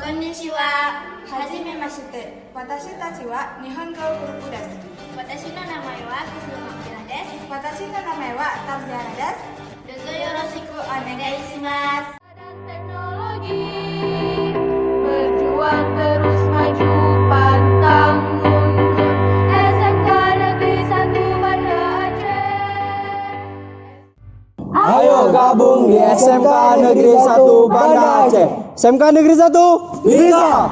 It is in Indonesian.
Konnichiwa. Hajime mashite. Watashi tachi wa Nihongo Guru desu. Watashi no namae wa Kisuno Kira desu. Watashi no namae wa Tarzana desu. Dozo yoroshiku onegai shimasu. Teknologi berjuang terus maju pantang mundur. SMK Negeri 1 Banda Aceh. Ayo gabung di SMK Negeri 1 Banda Aceh. SMK Negeri 1 bisa.